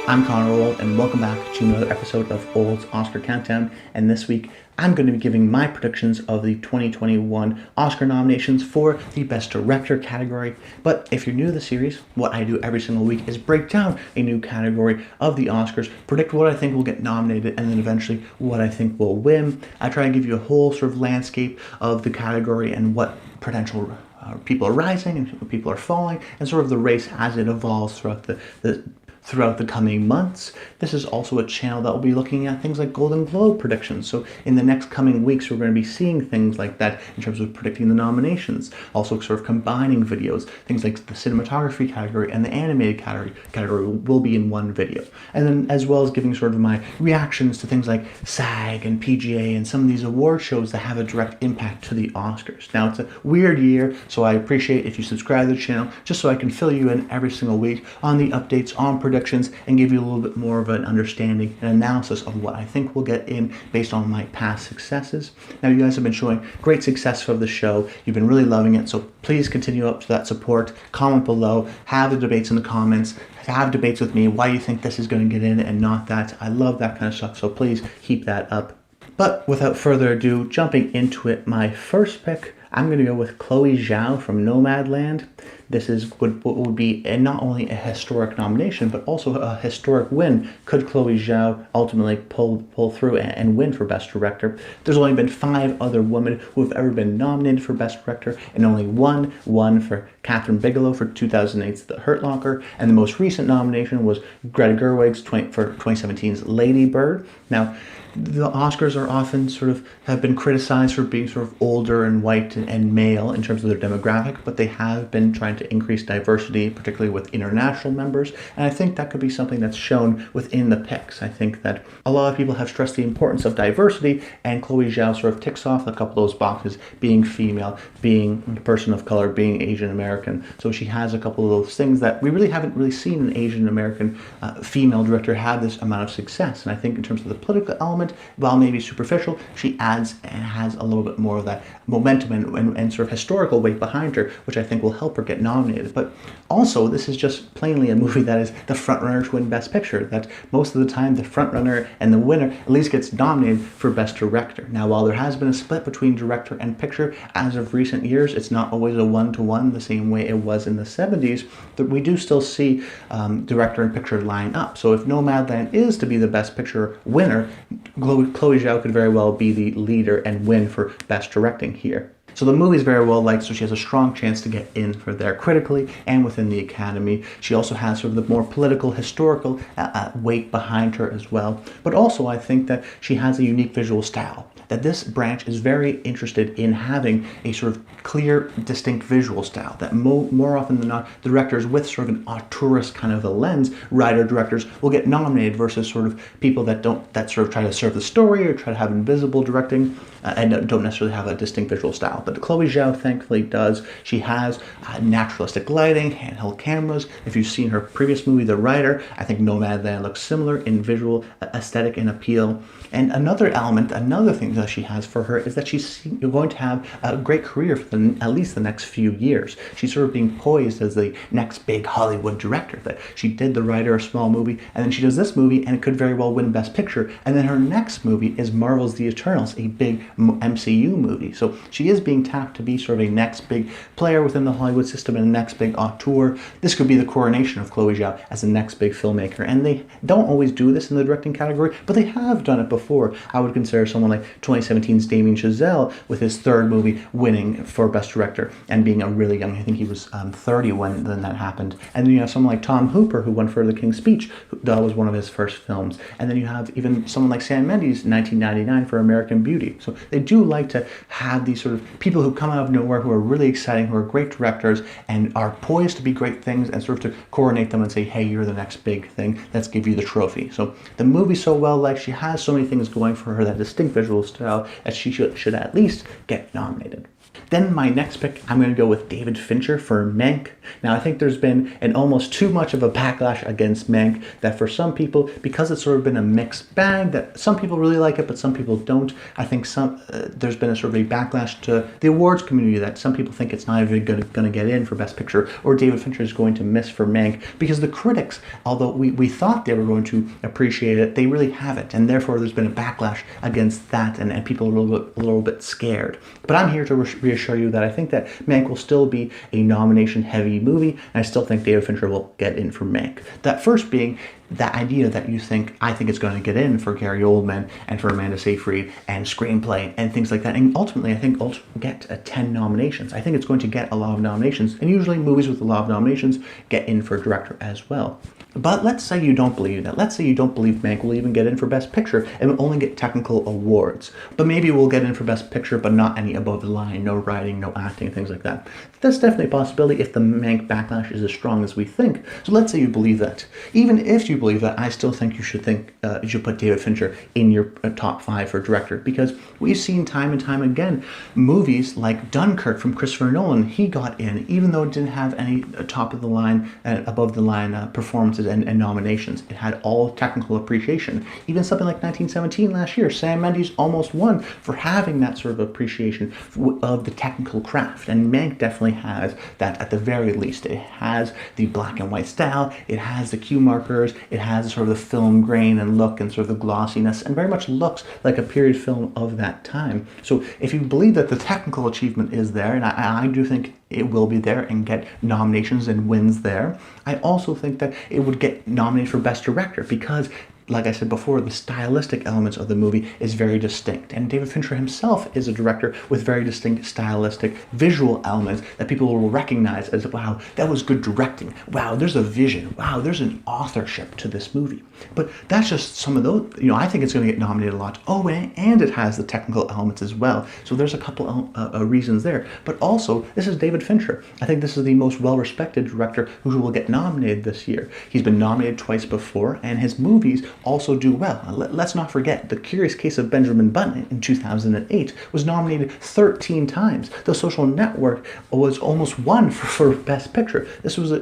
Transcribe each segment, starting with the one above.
I'm Connor Old, and welcome back to another episode of Old's Oscar Countdown. And this week, I'm going to be giving my predictions of the 2021 Oscar nominations for the Best Director category. But if you're new to the series, what I do every single week is break down a new category of the Oscars, predict what I think will get nominated, and then eventually what I think will win. I try and give you a whole sort of landscape of the category and what potential people are rising and people are falling, and sort of the race as it evolves throughout the coming months. This is also a channel that will be looking at things like Golden Globe predictions. So in the next coming weeks, we're going to be seeing things like that in terms of predicting the nominations. Also sort of combining videos. Things like the cinematography category and the animated category will be in one video. And then as well as giving sort of my reactions to things like SAG and PGA and some of these award shows that have a direct impact to the Oscars. Now, it's a weird year, so I appreciate if you subscribe to the channel just so I can fill you in every single week on the updates on predictions and give you a little bit more of an understanding and analysis of what I think will get in based on my past successes. Now, you guys have been showing great success for the show. You've been really loving it, so please continue up to that support. Comment below, have the debates in the comments, have debates with me why you think this is going to get in and not that. I love that kind of stuff, so please keep that up. But without further ado, jumping into it, my first pick, I'm going to go with Chloe Zhao from Nomadland. This is what would be not only a historic nomination, but also a historic win. Could Chloe Zhao ultimately pull through and win for Best Director? There's only been 5 other women who have ever been nominated for Best Director, and only one won for Catherine Bigelow for 2008's The Hurt Locker, and the most recent nomination was Greta Gerwig's for 2017's Lady Bird. Now, the Oscars are often have been criticized for being sort of older and white and male in terms of their demographic, but they have been trying to increase diversity, particularly with international members, and I think that could be something that's shown within the picks. I think that a lot of people have stressed the importance of diversity, and Chloe Zhao sort of ticks off a couple of those boxes, being female, being a person of color, being Asian American. So she has a couple of those things that we really haven't seen an Asian American female director have this amount of success, and I think in terms of the political element, while maybe superficial, she adds and has a little bit more of that momentum and sort of historical weight behind her, which I think will help her get nominated. But also, this is just plainly a movie that is the frontrunner to win Best Picture, that most of the time the frontrunner and the winner at least gets nominated for Best Director. Now, while there has been a split between director and picture as of recent years, it's not always a one-to-one the same way it was in the 70s, but we do still see director and picture line up. So if Nomadland is to be the Best Picture winner, Chloe Zhao could very well be the leader and win for Best Directing here. So the movie is very well liked, so she has a strong chance to get in for there critically and within the Academy. She also has sort of the more political, historical weight behind her as well. But also I think that she has a unique visual style, that this branch is very interested in having a sort of clear, distinct visual style, that more often than not, directors with sort of an auteurist kind of a lens, writer-directors, will get nominated versus sort of people that sort of try to serve the story or try to have invisible directing and don't necessarily have a distinct visual style. But Chloe Zhao thankfully does. She has naturalistic lighting, handheld cameras. If you've seen her previous movie, The Writer, I think Nomadland looks similar in visual aesthetic and appeal. And another thing that she has for her is that she's going to have a great career for at least the next few years. She's sort of being poised as the next big Hollywood director. That she did The Writer, a small movie, and then she does this movie, and it could very well win Best Picture. And then her next movie is Marvel's The Eternals, a big MCU movie. So she is being tapped to be sort of a next big player within the Hollywood system and a next big auteur. This could be the coronation of Chloe Zhao as the next big filmmaker. And they don't always do this in the directing category, but they have done it before. I would consider someone like 2017's Damien Chazelle with his third movie winning for Best Director and being a really young, I think he was 30 when that happened. And then you have someone like Tom Hooper who won for The King's Speech. That was one of his first films. And then you have even someone like Sam Mendes, 1999 for American Beauty. So they do like to have these sort of people who come out of nowhere, who are really exciting, who are great directors and are poised to be great things, and sort of to coronate them and say, hey, you're the next big thing, let's give you the trophy. So the movie's so well liked, she has so many things going for her, that distinct visual style, that she should at least get nominated. Then my next pick, I'm going to go with David Fincher for Mank. Now, I think there's been an almost too much of a backlash against Mank that for some people, because it's sort of been a mixed bag, that some people really like it, but some people don't. I think there's been a sort of a backlash to the awards community that some people think it's not even going to get in for Best Picture, or David Fincher is going to miss for Mank, because the critics, although we thought they were going to appreciate it, they really haven't, and therefore there's been a backlash against that, and people are a little bit scared. But I'm here to reassure you that I think that Mank will still be a nomination-heavy movie, and I still think David Fincher will get in for Mank. That first being that idea that I think it's going to get in for Gary Oldman and for Amanda Seyfried and screenplay and things like that. And ultimately, I think it'll get 10 nominations. I think it's going to get a lot of nominations. And usually movies with a lot of nominations get in for director as well. But let's say you don't believe that. Let's say you don't believe Mank will even get in for Best Picture and will only get technical awards. But maybe we'll get in for Best Picture, but not any above the line, no writing, no acting, things like that. That's definitely a possibility if the Mank backlash is as strong as we think. So let's say you believe that. Even if you believe that, I still think you should put David Fincher in your top 5 for director, because we've seen time and time again movies like Dunkirk from Christopher Nolan. He got in, even though it didn't have any top of the line, above the line performances and nominations. It had all technical appreciation. Even something like 1917 last year, Sam Mendes almost won for having that sort of appreciation of the technical craft. And Mank definitely has that at the very least. It has the black and white style, it has the cue markers, it has sort of the film grain and look and sort of the glossiness, and very much looks like a period film of that time. So if you believe that the technical achievement is there, and I do think it will be there and get nominations and wins there, I also think that it would get nominated for Best Director because, like I said before, the stylistic elements of the movie is very distinct. And David Fincher himself is a director with very distinct stylistic visual elements that people will recognize as, wow, that was good directing. Wow, there's a vision. Wow, there's an authorship to this movie. But that's just some of those, I think it's going to get nominated a lot. Oh, and it has the technical elements as well. So there's a couple reasons there. But also, this is David Fincher. I think this is the most well-respected director who will get nominated this year. He's been nominated twice before, and his movies also do well. Let's not forget, The Curious Case of Benjamin Button in 2008 was nominated 13 times. The Social Network was almost won for Best Picture. This was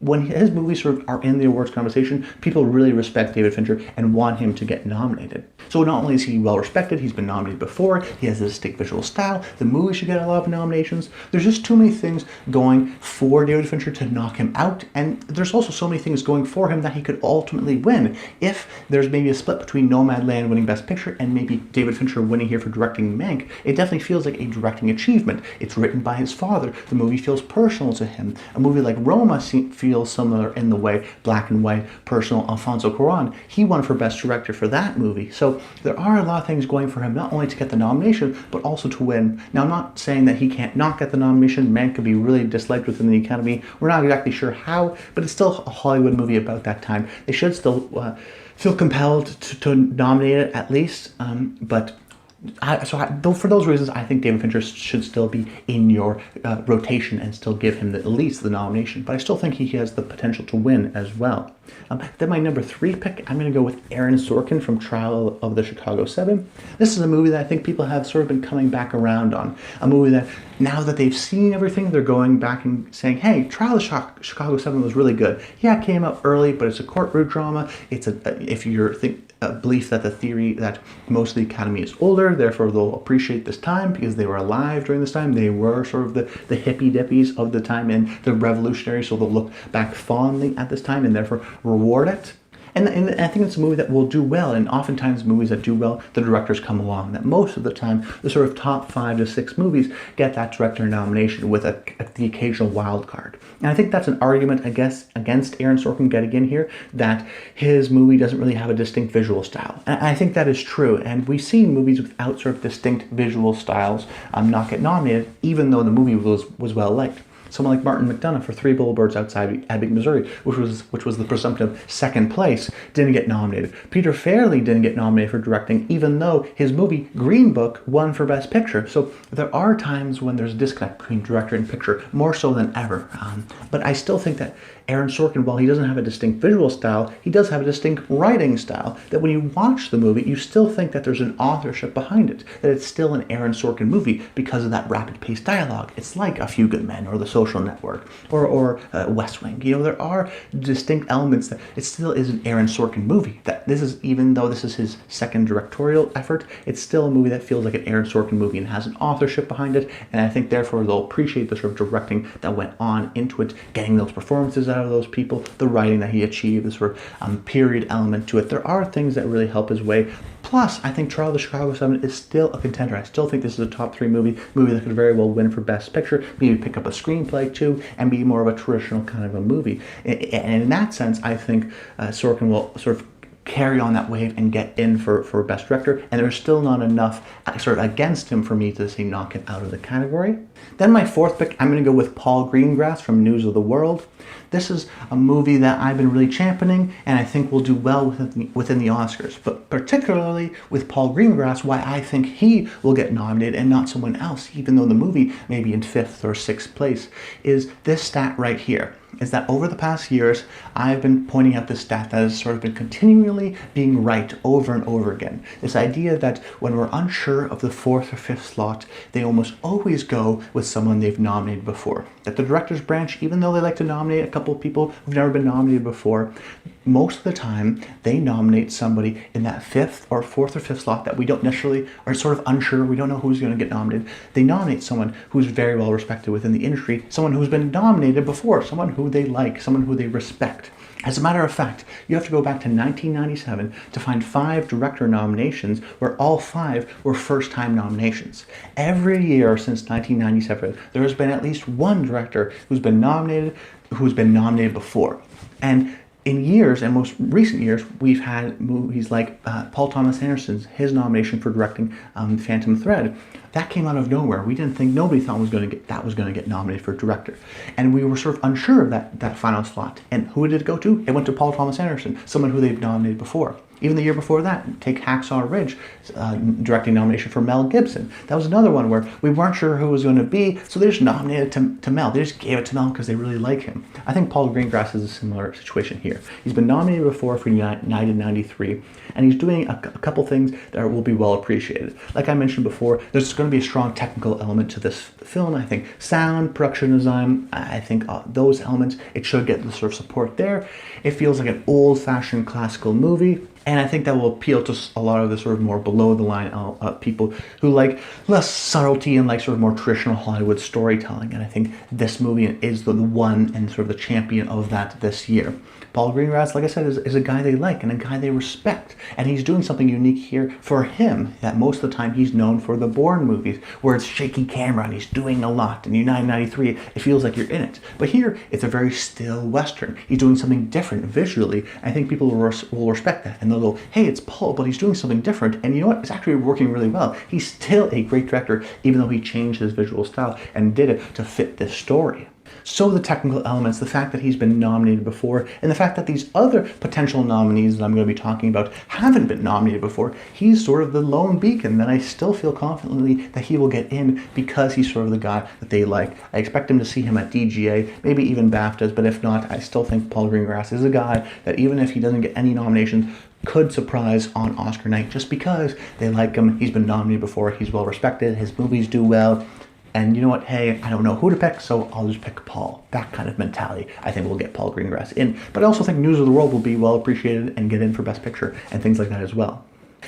when his movies sort of are in the awards conversation, people really respect David Fincher and want him to get nominated. So not only is he well respected, he's been nominated before, he has a distinct visual style, the movie should get a lot of nominations. There's just too many things going for David Fincher to knock him out, and there's also so many things going for him that he could ultimately win. If there's maybe a split between Nomadland winning Best Picture and maybe David Fincher winning here for directing Mank, it definitely feels like a directing achievement. It's written by his father. The movie feels personal to him. A movie like Roma feels similar in the way, black and white, personal. Alfonso Cuarón, he won for Best Director for that movie. So there are a lot of things going for him, not only to get the nomination, but also to win. Now, I'm not saying that he can't not get the nomination. Mank could be really disliked within the Academy. We're not exactly sure how, but it's still a Hollywood movie about that time. They should still feel compelled to nominate it at least, but for those reasons, I think David Fincher should still be in your rotation and still give him at least the nomination. But I still think he has the potential to win as well. Then my number 3 pick, I'm going to go with Aaron Sorkin from Trial of the Chicago 7. This is a movie that I think people have sort of been coming back around on. A movie that, now that they've seen everything, they're going back and saying, hey, Trial of the Chicago 7 was really good. Yeah, it came out early, but it's a courtroom drama. It's if you're a belief that the theory that most of the Academy is older, therefore they'll appreciate this time because they were alive during this time. They were sort of the hippie dippies of the time and the revolutionaries, so they'll look back fondly at this time and therefore reward it. And I think it's a movie that will do well, and oftentimes movies that do well, the directors come along. That most of the time, the sort of top 5 to 6 movies get that director nomination with the occasional wild card. And I think that's an argument, I guess, against Aaron Sorkin getting in here, that his movie doesn't really have a distinct visual style. And I think that is true, and we've seen movies without sort of distinct visual styles not get nominated, even though the movie was well liked. Someone like Martin McDonagh for Three Billboards Outside Ebbing, Missouri, which was the presumptive second place, didn't get nominated. Peter Farrelly didn't get nominated for directing, even though his movie Green Book won for Best Picture. So there are times when there's a disconnect between director and picture, more so than ever. But I still think that Aaron Sorkin, while he doesn't have a distinct visual style, he does have a distinct writing style, that when you watch the movie, you still think that there's an authorship behind it, that it's still an Aaron Sorkin movie because of that rapid-paced dialogue. It's like A Few Good Men or The Social Network or West Wing. There are distinct elements that it still is an Aaron Sorkin movie. That this is, even though this is his second directorial effort, it's still a movie that feels like an Aaron Sorkin movie and has an authorship behind it, and I think therefore they'll appreciate the sort of directing that went on into it, getting those performances out of those people, the writing that he achieved, the sort of period element to it. There are things that really help his way. Plus, I think Trial of the Chicago 7 is still a contender. I still think this is a top 3 movie that could very well win for Best Picture, maybe pick up a screenplay too, and be more of a traditional kind of a movie. And in that sense, I think Sorkin will sort of carry on that wave and get in for Best Director, and there's still not enough sort of against him for me to say knock it out of the category. Then my fourth pick, I'm going to go with Paul Greengrass from News of the World. This is a movie that I've been really championing, and I think will do well within the Oscars, but particularly with Paul Greengrass, why I think he will get nominated and not someone else, even though the movie may be in 5th or 6th place, is this stat right here. Is that over the past years, I've been pointing out this stat that has sort of been continually being right over and over again. This idea that when we're unsure of the 4th or 5th slot, they almost always go with someone they've nominated before. That the director's branch, even though they like to nominate a couple of people who've never been nominated before, most of the time they nominate somebody in that 5th or 4th or 5th slot that we don't necessarily are sort of unsure, we don't know who's going to get nominated. They nominate someone who's very well respected within the industry, someone who's been nominated before, someone who they like, someone who they respect. As a matter of fact, you have to go back to 1997 to find 5 director nominations where all 5 were first-time nominations. Every year since 1997, there has been at least one director who's been nominated before. And in years, and most recent years, we've had movies like Paul Thomas Anderson's, his nomination for directing Phantom Thread. That came out of nowhere. Nobody thought was going to get nominated for director. And we were sort of unsure of that final slot. And who did it go to? It went to Paul Thomas Anderson, someone who they've nominated before. Even the year before that, take Hacksaw Ridge, directing nomination for Mel Gibson. That was another one where we weren't sure who it was going to be, so they just nominated it to Mel. They just gave it to Mel because they really like him. I think Paul Greengrass is a similar situation here. He's been nominated before for United 93, and he's doing a couple things that will be well appreciated. Like I mentioned before, there's going to be a strong technical element to this film. I think sound, production design, I think those elements, it should get the sort of support there. It feels like an old-fashioned classical movie. And I think that will appeal to a lot of the sort of more below-the-line people who like less subtlety and like sort of more traditional Hollywood storytelling. And I think this movie is the one and sort of the champion of that this year. Paul Greengrass, like I said, is a guy they like and a guy they respect. And he's doing something unique here for him that most of the time he's known for the Bourne movies, where it's shaky camera and he's doing a lot. In United 93, it feels like you're in it. But here, it's a very still Western. He's doing something different visually. I think people will respect that. And they'll go, hey, it's Paul, but he's doing something different. And you know what? It's actually working really well. He's still a great director, even though he changed his visual style and did it to fit this story. So the technical elements, the fact that he's been nominated before, and the fact that these other potential nominees that I'm going to be talking about haven't been nominated before, he's sort of the lone beacon that I still feel confidently that he will get in because he's sort of the guy that they like. I expect him to see him at DGA, maybe even BAFTAs, but if not, I still think Paul Greengrass is a guy that even if he doesn't get any nominations, could surprise on Oscar night just because they like him. He's been nominated before, he's well respected, his movies do well. And you know what, hey, I don't know who to pick, so I'll just pick Paul. That kind of mentality, I think, will get Paul Greengrass in. But I also think News of the World will be well appreciated and get in for Best Picture and things like that as well.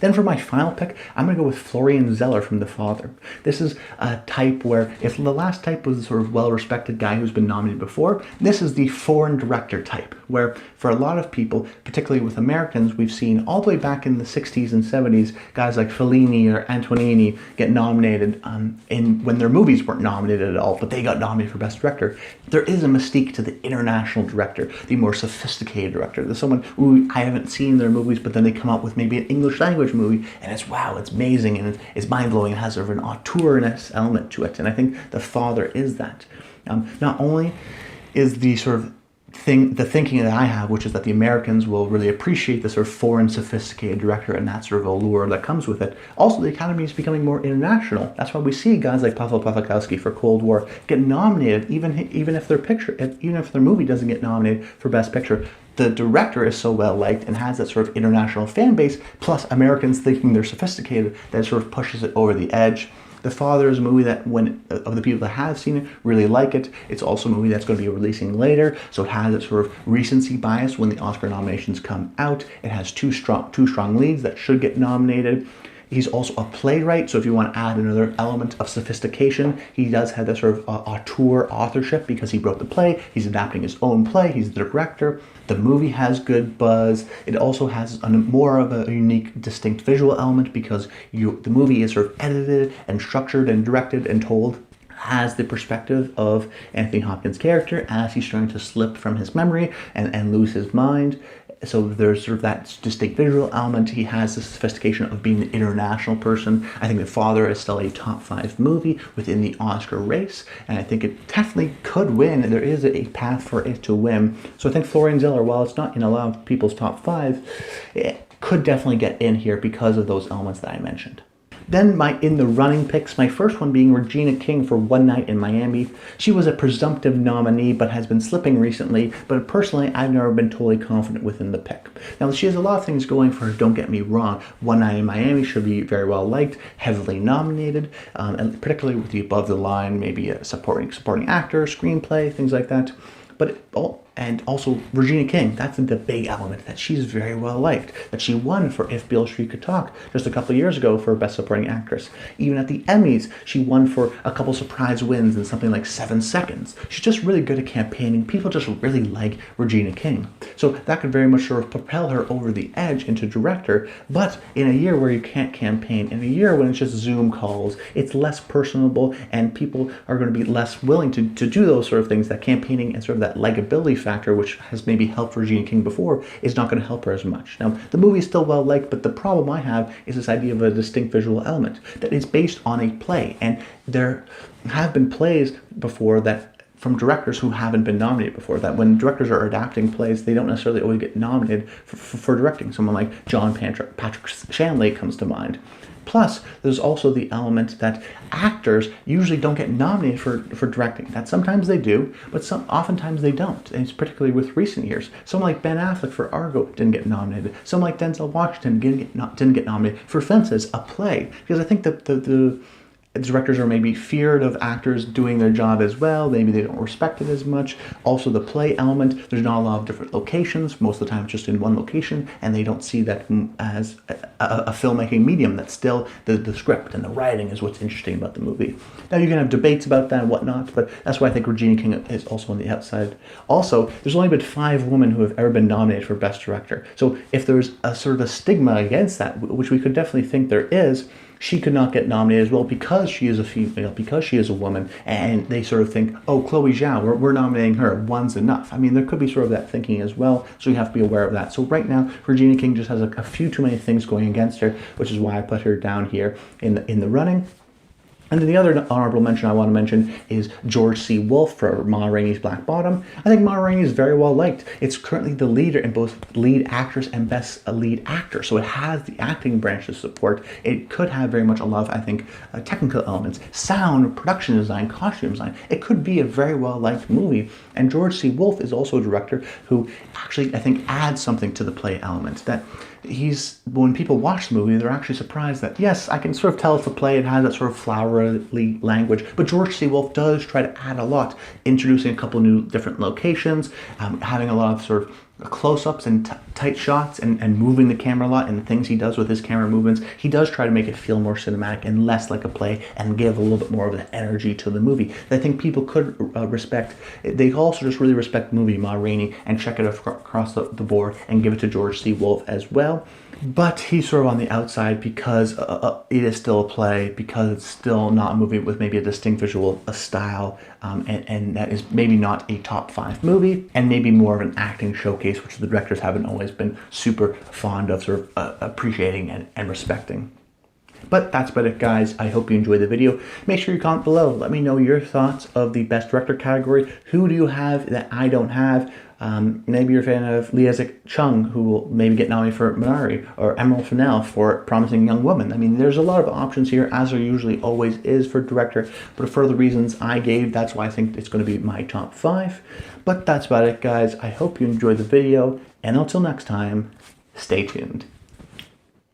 Then for my final pick, I'm going to go with Florian Zeller from The Father. This is a type where, if the last type was the sort of well-respected guy who's been nominated before, this is the foreign director type, where for a lot of people, particularly with Americans, we've seen all the way back in the 60s and 70s, guys like Fellini or Antonini get nominated when their movies weren't nominated at all, but they got nominated for Best Director. There is a mystique to the international director, the more sophisticated director. There's someone who I haven't seen their movies, but then they come out with maybe an English language movie, and it's wow, it's amazing, and it's mind-blowing, it has sort of an auteurness element to it, and I think The Father is that. Not only is the sort of the thinking that I have, which is that the Americans will really appreciate the sort of foreign, sophisticated director and that sort of allure that comes with it. Also, the Academy is becoming more international. That's why we see guys like Paweł Pawlikowski for Cold War get nominated, even if their movie doesn't get nominated for Best Picture. The director is so well liked and has that sort of international fan base, plus Americans thinking they're sophisticated, that sort of pushes it over the edge. The Father is a movie that, of the people that have seen it, really like it. It's also a movie that's going to be releasing later, so it has that sort of recency bias when the Oscar nominations come out. It has two strong leads that should get nominated. He's also a playwright, so if you want to add another element of sophistication, he does have that sort of auteur authorship because he wrote the play. He's adapting his own play. He's the director. The movie has good buzz. It also has more of a unique, distinct visual element because the movie is sort of edited and structured and directed and told has the perspective of Anthony Hopkins' character as he's trying to slip from his memory and lose his mind. So there's sort of that distinct visual element. He has the sophistication of being an international person. I think The Father is still a top 5 movie within the Oscar race, and I think it definitely could win. There is a path for it to win. So I think Florian Zeller, while it's not in a lot of people's top 5, it could definitely get in here because of those elements that I mentioned. Then my in the running picks, my first one being Regina King for One Night in Miami. She was a presumptive nominee but has been slipping recently, but personally I've never been totally confident within the pick. Now she has a lot of things going for her, don't get me wrong. One Night in Miami should be very well liked, heavily nominated, and particularly with the above the line, maybe a supporting actor, screenplay, things like that. But and also Regina King, that's the big element, that she's very well liked, that she won for If Beale Street Could Talk just a couple of years ago for Best Supporting Actress. Even at the Emmys, she won for a couple surprise wins in something like 7 Seconds. She's just really good at campaigning. People just really like Regina King. So that could very much sort of propel her over the edge into director, but in a year where you can't campaign, in a year when it's just Zoom calls, it's less personable and people are going to be less willing to do those sort of things. That campaigning and sort of that likability factor, which has maybe helped Regina King before, is not going to help her as much. Now, the movie is still well liked, but the problem I have is this idea of a distinct visual element, that it's based on a play, and there have been plays before that from directors who haven't been nominated before, that when directors are adapting plays, they don't necessarily always get nominated for directing. Someone like Patrick Shanley comes to mind. Plus, there's also the element that actors usually don't get nominated for directing. That sometimes they do, but oftentimes they don't. And it's particularly with recent years. Someone like Ben Affleck for Argo didn't get nominated. Someone like Denzel Washington didn't get nominated for Fences, a play. Because I think that the directors are maybe feared of actors doing their job as well. Maybe they don't respect it as much. Also, the play element, there's not a lot of different locations. Most of the time it's just in one location, and they don't see that as a filmmaking medium. That's still the script and the writing is what's interesting about the movie. Now, you can have debates about that and whatnot, but that's why I think Regina King is also on the outside. Also, there's only been 5 women who have ever been nominated for Best Director. So if there's a sort of a stigma against that, which we could definitely think there is, she could not get nominated as well because she is a female, because she is a woman, and they sort of think, oh, Chloe Zhao, we're nominating her, one's enough. I mean, there could be sort of that thinking as well, so you have to be aware of that. So right now, Regina King just has a few too many things going against her, which is why I put her down here in the running. And then the other honorable mention I want to mention is George C. Wolfe for Ma Rainey's Black Bottom. I think Ma Rainey is very well liked. It's currently the leader in both lead actress and best lead actor, so it has the acting branch to support. It could have very much a lot of, I think, technical elements, sound, production design, costume design. It could be a very well liked movie. And George C. Wolfe is also a director who actually, I think, adds something to the play element. That when people watch the movie, they're actually surprised that, yes, I can sort of tell it's a play, it has that sort of flowery language, but George C. Wolfe does try to add a lot, introducing a couple new different locations, having a lot of sort of close-ups and tight shots and moving the camera a lot, and the things he does with his camera movements. He does try to make it feel more cinematic and less like a play and give a little bit more of the energy to the movie that I think people could respect. They also just really respect the movie Ma Rainey and check it across the board and give it to George C. Wolfe as well. But he's sort of on the outside because it is still a play, because it's still not a movie with maybe a distinct visual style, and that is maybe not a top 5 movie, and maybe more of an acting showcase, which the directors haven't always been super fond of sort of appreciating and respecting. But that's about it, guys. I hope you enjoyed the video. Make sure you comment below. Let me know your thoughts of the Best Director category. Who do you have that I don't have? Maybe you're a fan of Lee Isaac-Chung, who will maybe get nominated for Minari, or Emerald Fennell for Promising Young Woman. I mean, there's a lot of options here, as there usually always is for director, but for the reasons I gave, that's why I think it's going to be my top 5. But that's about it, guys. I hope you enjoyed the video, and until next time, stay tuned.